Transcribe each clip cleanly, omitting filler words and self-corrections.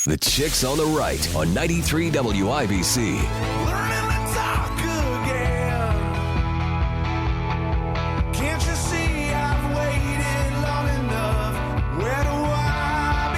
The Chicks on the Right on 93 WIBC. Learning to talk again. Can't you see I've waited long enough? Where do I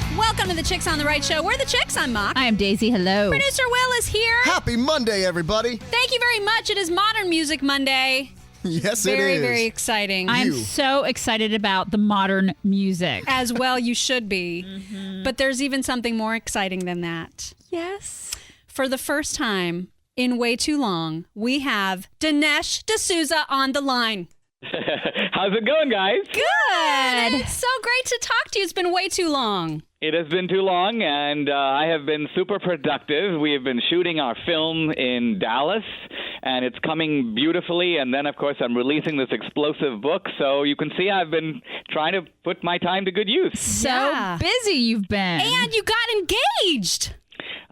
begin? Welcome to the Chicks on the Right show. We're the Chicks. I'm Mock. I am Daisy. Hello. Producer Will is here. Happy Monday, everybody. Thank you very much. It is Modern Music Monday. Yes, it is. Very, very exciting. I'm so excited about the modern music. As well, you should be. Mm-hmm. But there's even something more exciting than that. Yes. For the first time in way too long, we have Dinesh D'Souza on the line. How's it going, guys? Good. It's so great to talk to you. It's been way too long. It has been too long, and I have been super productive. We have been shooting our film in Dallas, and it's coming beautifully. And then, of course, I'm releasing this explosive book, so you can see I've been trying to put my time to good use. So busy you've been. And you got engaged.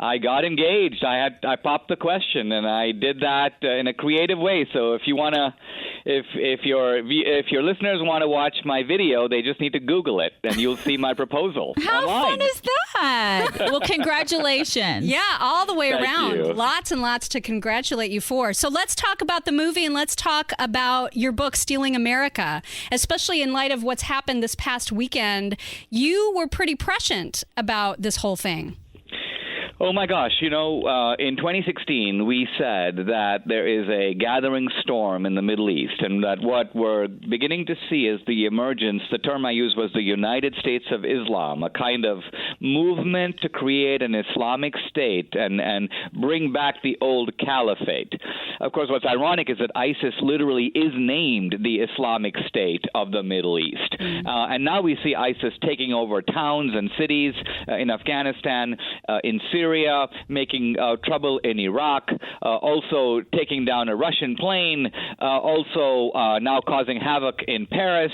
I got engaged. I popped the question, and I did that in a creative way. So if you wanna, if your listeners want to watch my video, they just need to Google it, and you'll see my proposal. How online. fun is that? Well, congratulations. Yeah, all the way Thank around. you. Lots and lots to congratulate you for. So let's talk about the movie, and let's talk about your book, Stealing America, especially in light of what's happened this past weekend. You were pretty prescient about this whole thing. Oh, my gosh. You know, in 2016, we said that there is a gathering storm in the Middle East, and that what we're beginning to see is the emergence, the term I used was the United States of Islam, a kind of movement to create an Islamic state and bring back the old caliphate. Of course, what's ironic is that ISIS literally is named the Islamic State of the Middle East. And now we see ISIS taking over towns and cities in Afghanistan, in Syria, making trouble in Iraq, also taking down a Russian plane, also now causing havoc in Paris.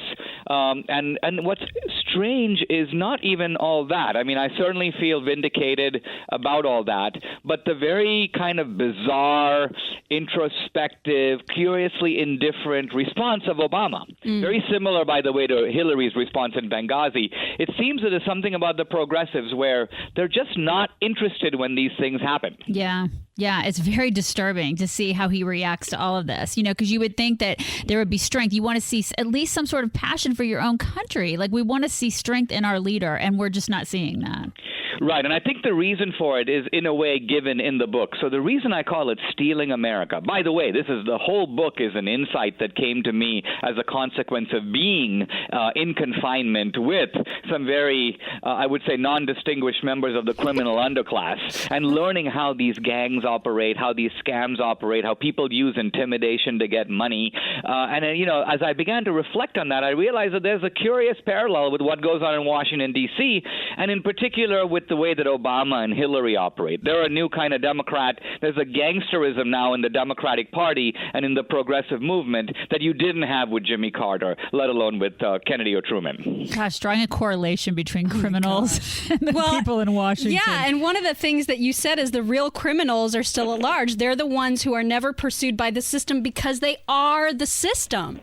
And what's strange is not even all that. I mean, I certainly feel vindicated about all that, but the very kind of bizarre, introspective, curiously indifferent response of Obama, very similar, by the way, to Hillary's response in Benghazi. It seems that there's something about the progressives where they're just not interested when these things happen. Yeah, it's very disturbing to see how he reacts to all of this, because you would think that there would be strength. You want to see at least some sort of passion for your own country. Like, we want to see strength in our leader, and we're just not seeing that. Right, and I think the reason for it is, in a way, given in the book. So the reason I call it Stealing America, by the way, the whole book is an insight that came to me as a consequence of being in confinement with some very, I would say, non-distinguished members of the criminal underclass, and learning how these gangs operate, how these scams operate, how people use intimidation to get money. And as I began to reflect on that, I realized that there's a curious parallel with what goes on in Washington, D.C., and in particular with the way that Obama and Hillary operate. They're a new kind of Democrat. There's a gangsterism now in the Democratic Party and in the progressive movement that you didn't have with Jimmy Carter, let alone with Kennedy or Truman. Gosh, drawing a correlation between criminals and the people in Washington. Yeah, and one of the things that you said is the real criminals are still at large. They're the ones who are never pursued by the system because they are the system.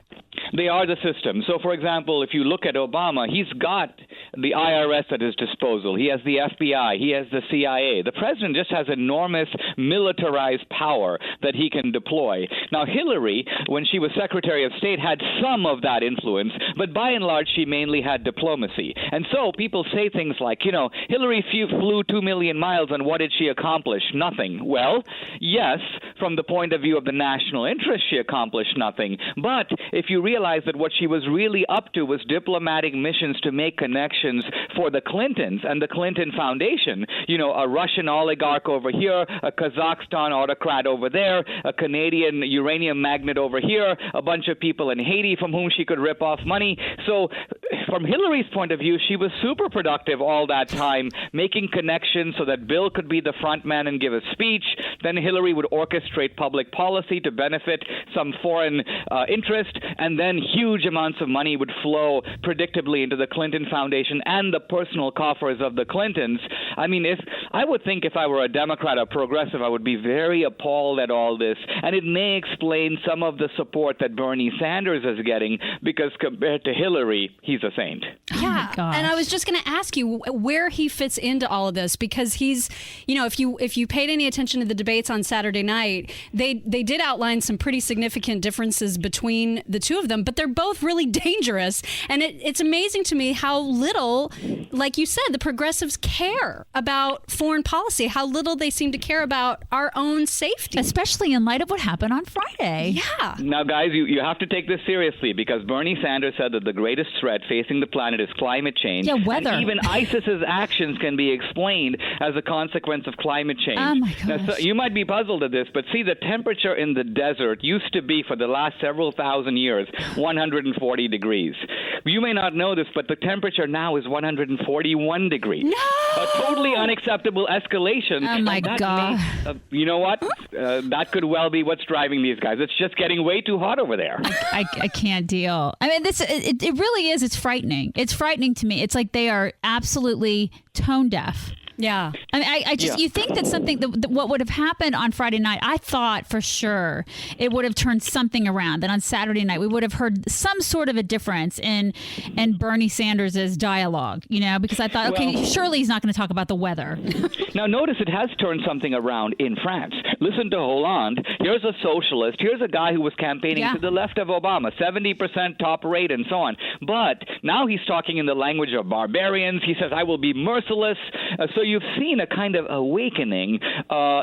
They are the system. So, for example, if you look at Obama, he's got the IRS at his disposal. He has the FBI. He has the CIA. The president just has enormous militarized power that he can deploy. Now, Hillary, when she was Secretary of State, had some of that influence, but by and large, she mainly had diplomacy. And so people say things like, Hillary flew 2 million miles, and what did she accomplish? Nothing. Well, yes, from the point of view of the national interest, she accomplished nothing. But if you realize that what she was really up to was diplomatic missions to make connections for the Clintons and the Clinton Foundation. A Russian oligarch over here, a Kazakhstan autocrat over there, a Canadian uranium magnate over here, a bunch of people in Haiti from whom she could rip off money. So from Hillary's point of view, she was super productive all that time, making connections so that Bill could be the front man and give a speech. Then Hillary would orchestrate orchestrate public policy to benefit some foreign interest, and then huge amounts of money would flow predictably into the Clinton Foundation and the personal coffers of the Clintons. I mean, if I were a Democrat or progressive, I would be very appalled at all this, and it may explain some of the support that Bernie Sanders is getting, because compared to Hillary, he's a saint. Yeah, and I was just going to ask you where he fits into all of this, because he's, if you paid any attention to the debates on Saturday night, they did outline some pretty significant differences between the two of them, but they're both really dangerous. And it's amazing to me how little, like you said, the progressives care about foreign policy, how little they seem to care about our own safety. Especially in light of what happened on Friday. Yeah. Now, guys, you have to take this seriously, because Bernie Sanders said that the greatest threat facing the planet is climate change. Yeah, weather. And even ISIS's actions can be explained as a consequence of climate change. Oh, my gosh. Now, so you might be puzzled at this, but see, the temperature in the desert used to be, for the last several thousand years, 140 degrees. You may not know this, but the temperature now is 141 degrees. No! A totally unacceptable escalation. Oh, my God. You know what? That could well be what's driving these guys. It's just getting way too hot over there. I can't deal. I mean, it really is. It's frightening. It's frightening to me. It's like they are absolutely tone deaf. Yeah. I mean, you think that something, what would have happened on Friday night, I thought for sure it would have turned something around. That on Saturday night, we would have heard some sort of a difference in Bernie Sanders' dialogue, because I thought, okay, surely he's not going to talk about the weather. Now, notice it has turned something around in France. Listen to Hollande. Here's a socialist. Here's a guy who was campaigning to the left of Obama, 70% top rate and so on. But now he's talking in the language of barbarians. He says, I will be merciless. So you've seen a kind of awakening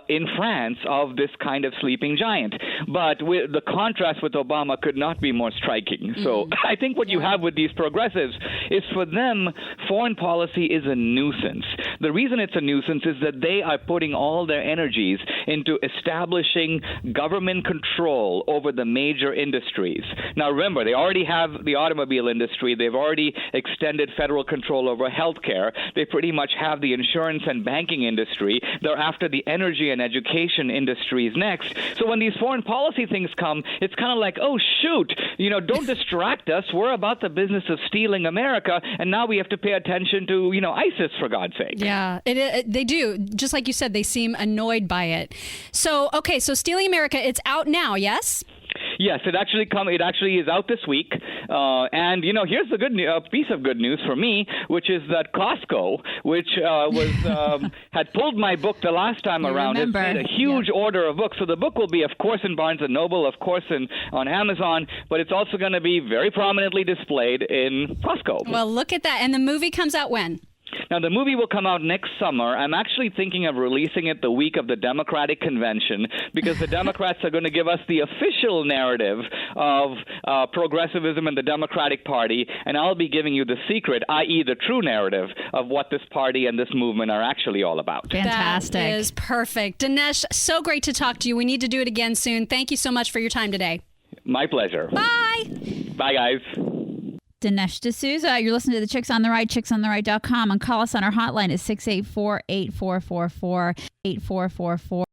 in France of this kind of sleeping giant. But the contrast with Obama could not be more striking. So I think what you have with these progressives is, for them, foreign policy is a nuisance. The reason it's a nuisance is that they are putting all their energies into establishing government control over the major industries. Now, remember, they already have the automobile industry. They've already extended federal control over healthcare. They pretty much have the insurance and banking industry. They're after the energy and education industries next. So when these foreign policy things come, it's kind of like, oh, shoot, don't distract us. We're about the business of stealing America, and now we have to pay attention to, ISIS, for God's sake. Yeah, they do. Just like you said, they seem annoyed by it. So, okay, so Stealing America, it's out now, yes? Yes, it actually is out this week. And here's the piece of good news for me, which is that Costco, which had pulled my book the last time around, has made a huge order of books. So the book will be, of course, in Barnes & Noble, of course, on Amazon, but it's also going to be very prominently displayed in Costco. Well, look at that. And the movie comes out when? Now, the movie will come out next summer. I'm actually thinking of releasing it the week of the Democratic Convention, because the Democrats are going to give us the official narrative of progressivism and the Democratic Party, and I'll be giving you the secret, i.e. the true narrative of what this party and this movement are actually all about. Fantastic. That is perfect. Dinesh, so great to talk to you. We need to do it again soon. Thank you so much for your time today. My pleasure. Bye. Bye, guys. Dinesh D'Souza, you're listening to the Chicks on the Right, chicksontheright.com, and call us on our hotline at 684-8444, 8444.